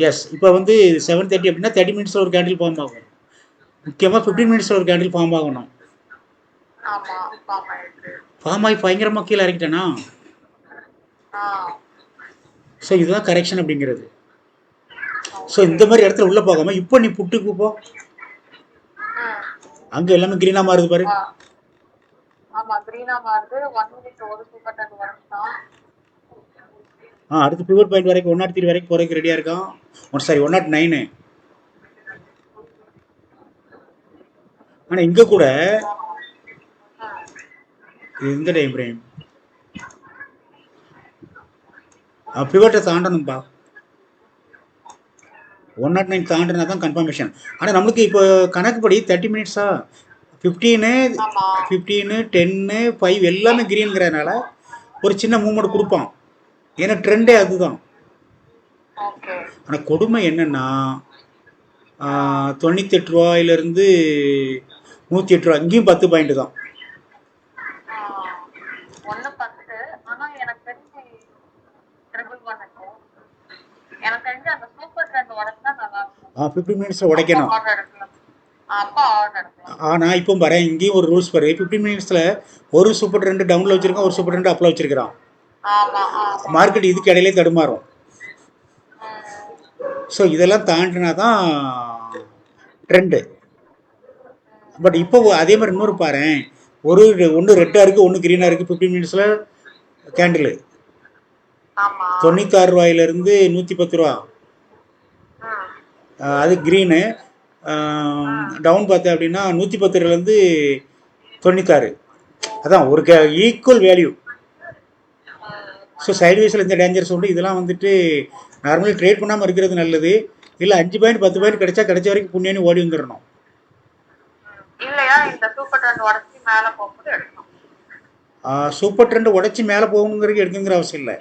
எஸ், இப்போ வந்து 7:30 அப்படின்னா 30 மினிட்ஸில் ஒரு கேண்டில் ஃபார்ம் ஆகும். முக்கியமாக 15 மினிட்ஸில் ஒரு கேண்டில் ஃபார்ம் ஆகணும். ஃபார்ம் ஆகி பயங்கரமாக கீழே இறக்கிட்டேனா. ஸோ இதுதான் கரெக்ஷன் அப்படிங்கிறது. ஸோ இந்த மாதிரி இடத்துல உள்ளே போகாமல் இப்போ நீ புட்டுக்கு போ, அங்கே எல்லாமே க்ரீனாக மாறுது பாரு. அடுத்து பிவட் பாயிண்ட் வரைக்கும் 103 வரைக்கும் போகிறதுக்கு ரெடியாக இருக்கான். 109. ஆனால் இங்கே கூட இந்த டைம் ஃப்ரேம் பிவட்டை தாண்டணும்ப்பா. 109 தாண்டினா தான் கன்ஃபர்மேஷன். ஆனால் நம்மளுக்கு இப்போ கணக்குப்படி 30 மினிட்ஸா 15 10 5 எல்லாமே க்ரீனுங்கிறதுனால ஒரு சின்ன மூவ்மெண்ட் கொடுப்பான். ஏன்னா ட்ரெண்டே அதுதான். ஆனால் கொடுமை என்னென்னா 98 ரூபாயிலிருந்து 108 ரூபா, இங்கேயும் 10 பாயிண்ட் தான். 15 மினிட்ஸில் உடைக்கணும். ஆனால் இப்போ பாரு, இங்கேயும் ஒரு ரூல்ஸ் பாரு. 15 மினிட்ஸில் ஒரு சூப்பர் ட்ரெண்ட் டவுனில் வச்சுருக்கான், ஒரு சூப்பர் ட்ரெண்ட் அப்பில் வச்சுருக்கிறான். மார்க்கெட் இதுக்கு இடையிலே தடுமாறும். ஸோ இதெல்லாம் தாண்டினா தான் ட்ரெண்டு. பட் இப்போ அதே மாதிரி இன்னொரு பாரு, ஒன்று ரெட்டாக இருக்குது, ஒன்று க்ரீனாக இருக்குது. 15 மினிட்ஸில் கேண்டிலு 96 ரூபாயிலிருந்து 110 ரூபா, அது க்ரீனு. டவுன் பார்த்தேன் அப்படின்னா 110லேருந்து 96, அதான் ஒரு ஈக்குவல் வேல்யூ. ஸோ சைட்வேஸில் இந்த டேஞ்சர்ஸ் உண்டு. இதெல்லாம் வந்துட்டு நார்மலி ட்ரேட் பண்ணாமல் இருக்கிறது நல்லது. இல்லை 5 பாயிண்ட் 10 பாயிண்ட் கிடைச்ச வரைக்கும் புண்ணியன்னு ஓடி வந்துடணும். சூப்பர் ட்ரெண்ட் உடச்சி மேலே போகணுங்கிறது எடுக்குங்கிற அவசியம் இல்லை.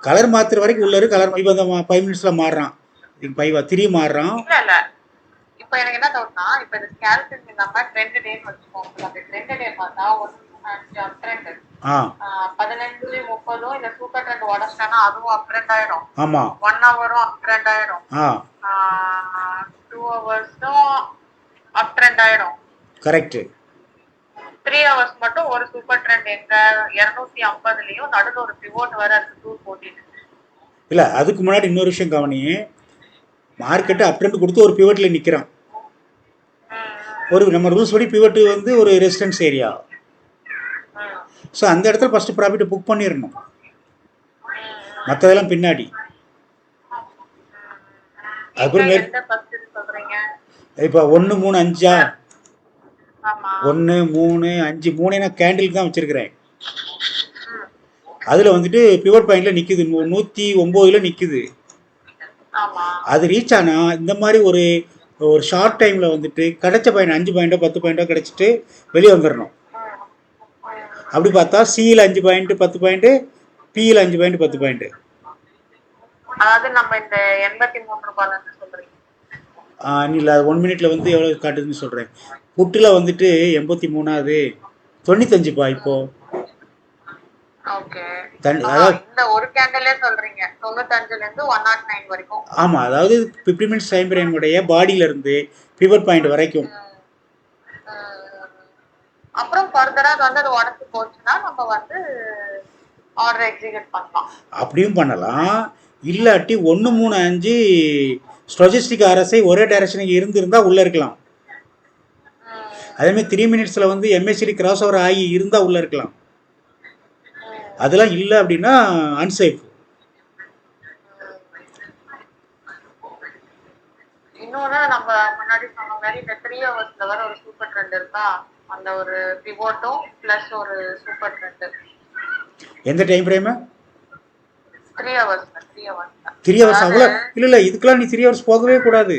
கலர் மாற்றுற வரைக்கும் உள்ள இருக்கு. கலர் இப்போ அந்த 5 மினிட்ஸில் மாறுறான், இப்போ 3 மாறுறான். இல்ல இல்ல இப்ப எனக்கு என்ன டவுட்னா, இப்ப இந்த ஸ்கேல்பிங் நம்ம ட்ரெண்ட் டேன்னு வச்சுக்கோங்க. அந்த ட்ரெண்ட் டே பார்த்தா 1 அப் ட்ரெண்ட் 15 30 இந்த சூப்பர் ட்ரெண்ட் உடச்சிட்டானா அதுவும் அப் ட்ரெண்ட் ஆயிடும். ஆமா 1 ஹவரும் அப் ட்ரெண்ட் ஆயிடும். 2 ஹவர்ஸும் அப் ட்ரெண்ட் ஆயிடும். கரெக்ட். 3 ஹவர்ஸ் மட்டும் ஒரு சூப்பர் ட்ரெண்ட் எங்க 250லயும் நடுவில் ஒரு பிவோட் வர இருக்கு 214. இல்லை, அதுக்கு முன்னாடி இன்னொரு விஷயம் கவனி. மார்க்கெட்டு அப் ட்ரெண்ட் கொடுத்து ஒரு பிவட்டில் நிற்கிறான். ஒரு நம்ம ரூல்ஸ் படி பிவட்டு வந்து ஒரு ரெசிடென்ஸ் ஏரியா. ஸோ அந்த இடத்துல ஃபஸ்ட்டு ப்ராஃபிட்டை புக் பண்ணிடணும், மற்றதெல்லாம் பின்னாடி. அப்புறம் இப்போ 1 3 5 1 3 5 3 நான் கேண்டிலுக்கு தான் வச்சுருக்கிறேன். அதில் வந்துட்டு பிவட் பாயிண்டில் நிற்குது, 109 நிற்குது. அது ரீச் ஆனால் இந்த மாதிரி ஒரு ஷார்ட் டைமில் வந்துட்டு கிடைச்ச பாயிண்ட் 5 பாயிண்டோ 10 பாயிண்டோ கிடச்சிட்டு வெளியே வந்துடணும். அப்படி பார்த்தா சியில் 5 பாயிண்ட் 10 பாயிண்ட், பியில் 5 பாயிண்ட் 10 பாயிண்ட். அதாவது நம்ம இந்த 83 ரூபாய் சொல்றீங்க. இல்லை, 1 மினிட்ல வந்து எவ்வளோ காட்டுதுன்னு சொல்கிறேன். புட்டில் வந்துட்டு 83 95 இப்போ. ஓகே, இந்த ஒரு கேண்டிலே சொல்றீங்க 95ல இருந்து 109 வரைக்கும். ஆமா, அதாவது 50 மினிட்ஸ் டைம் ஃப்ரேம் உடைய பாடியில இருந்து பிவட் பாயிண்ட் வரைக்கும். அப்புறம் ஃபர்தரா வந்து அது உடைச்சு போச்சுன்னா நம்ம வந்து ஆர்டர் எக்ஸிக்யூட் பண்ணலாம். அப்படியும் பண்ணலாம். இல்லாட்டி 1 3 5 ஸ்டோஜஸ்டிக் ஆர்எஸ்ஐ ஒரே டைரக்ஷனுக்கு இருந்திருந்தா உள்ள இருக்கலாம். அதேமாதிரி 3 மினிட்ஸில் வந்து எம்ஏசிடி கிராஸ் ஓவர் ஆகி இருந்தால் உள்ளே இருக்கலாம். அதெல்லாம் இல்லை அப்படின்னா அன்சேஃப். இன்னொன்று நம்ம முன்னாடி சொன்ன மாதிரி இந்த 3 ஹவர்ஸ்ல வர ஒரு சூப்பர் ட்ரெண்ட் இருக்கா, அந்த ஒரு பிவோட்டும் ப்ளஸ் ஒரு சூப்பர் ட்ரெண்ட். எந்த டைம் ஃப்ரேம்? 3 ஹவர்ஸ். 3 ஹவர்ஸ் அவ்வளோ இல்லை, இதுக்கெல்லாம் நீ 3 ஹவர்ஸ் போகவே கூடாது.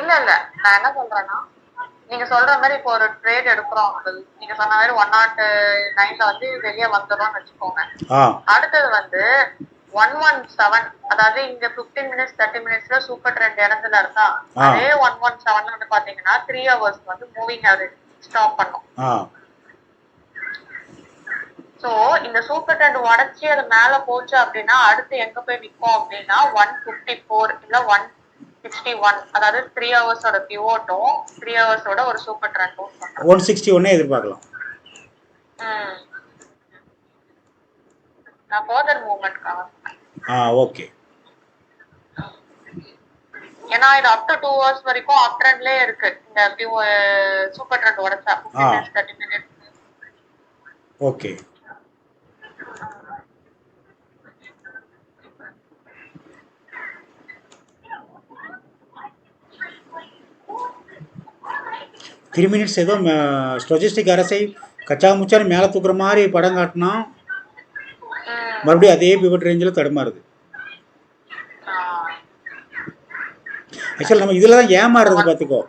இல்லை நான் என்ன சொல்றேன்னா, நீங்க சொல்ற மாதிரி இப்போ ஒரு ட்ரேட் எடுக்கிறோம், நீங்க சொன்ன மாதிரி 109ல வந்து வெளியே வந்துடும் வச்சுக்கோங்க. அடுத்தது வந்து 117, அதாவது இங்க 15 மினிட்ஸ் 30 மினிட்ஸ்ல சூப்பர் ட்ரெண்ட் இடத்துல இருக்கா, அதே 117 வந்து பாத்தீங்கன்னா 3 ஹவர்ஸ் வந்து மூவிங் ஆவரேஜ் ஸ்டாப் பண்ணும். சோ இந்த சூப்பர் ட்ரெண்ட் உடைச்சி அது மேல போச்சு அப்படின்னா அடுத்து எங்க போய் நிற்கும் அப்படின்னா 154 இல்ல 161, அதாவது 3 ஹவர்ஸோட பிவோட்டும் 3 ஹவர்ஸோட ஒரு சூப்பர் ட்ரெண்டும் 161 எதிர்பார்க்கலாம். நான் ஃபர்தர் மூவ்மென்ட்காக. ஓகே. ஏன்னா இது அப் டு 2 ஹவர்ஸ் வரைக்கும் அப் ட்ரெண்ட்லயே இருக்கு இந்த சூப்பர் ட்ரெண்ட் உடைச்சா 15 minutes 30 minutes. Okay. Three minutes ஏதோ ஸ்டோஜிஸ்டிக் அரசை கச்சா முச்சான்னு மேலே தூக்குற மாதிரி படம் காட்டினா மறுபடியும் அதே பிவட் ரேஞ்சில் தடுமாறுது. ஆக்சுவலாக நம்ம இதில் தான் ஏமாறுறது பார்த்துக்கோ.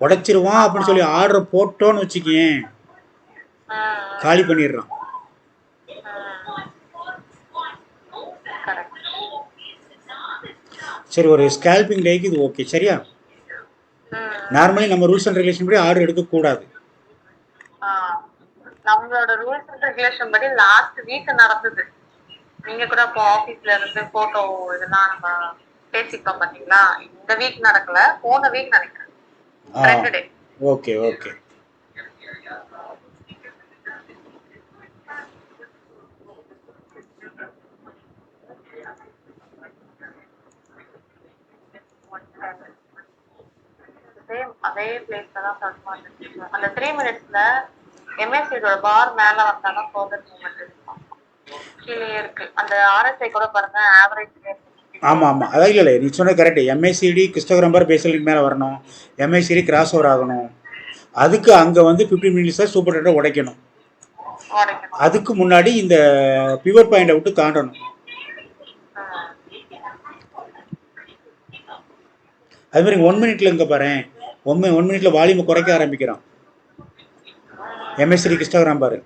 உடைச்சிருவான் அப்படின்னு சொல்லி ஆர்டர் போட்டோன்னு வச்சுக்கேன், காலி பண்ணிடுறான். சரி, ஒரு ஸ்கேல்பிங் டேக்கு இது ஓகே சரியா? நார்மலி நம்ம ரூல்ஸ் அண்ட் ரெகுலேஷன் படி ஆர்டர் எடுக்கக்கூடாது. நம்மளோட ரூல்ஸ் அண்ட் ரெகுலேஷன் படி லாஸ்ட் வீக் நடந்தது. நீங்க கூட இப்போ ஆபீஸ்ல இருந்து போட்டோ இதெல்லாம் நம்ம பேசிட்டோம் பாத்தீங்களா? இந்த வீக் நடக்கல, போன வீக் நினைக்கிறேன். Okay okay. அதே பிளேஸ்ல தான் தடுமாறு. அந்த 3 மினிட்ஸ்ல எம்எஸ்சியோட பார் மேல வந்தாலும் ஃபர்தர் மூவ்மெண்ட் இருக்கும். கீழே இருக்கு அந்த ஆர்எஸ்ஐ கூட பாருங்க, ஆவரேஜ். ஆமாம், அதான் இல்லை நீ சொன்ன கரெக்டு. எம்ஐசிடி கிறிஸ்டோகிராம் பார் பேசலுக்கு மேலே வரணும், எம்ஐசிடி கிராஸ் ஓவர் ஆகணும். அதுக்கு அங்கே வந்து 15 மினிட்ஸில் சூப்பர் ட்ரெண்டை உடைக்கணும். அதுக்கு முன்னாடி இந்த பிவட் பாயிண்டை விட்டு தாண்டணும். அது மாதிரி 1 மினிட்ல இங்கே பாரு, 1 மினிட்ல வால்யூமை குறைக்க ஆரம்பிக்கிறான் எம்எஸ்சிடி கிறிஸ்டோகிராம் பாரு.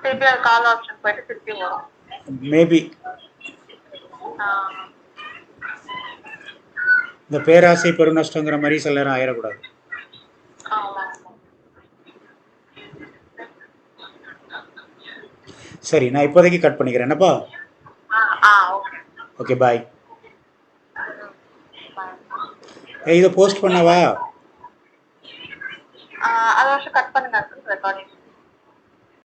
திருப்பி அது கால் ஆப்ஷன் போயிட்டு திருப்பி வரும். மேபி இந்த பேராசை பெருநஷ்டங்கிற மாதிரி சில நேரம் ஆயிடக்கூடாது. சரி, நான் இப்போதைக்கு கட் பண்ணிக்கிறேன். என்னப்பா? ஓகே, பாய். இதை போஸ்ட் பண்ணவா? அதை கட் பண்ணுங்க ரெக்கார்டிங்.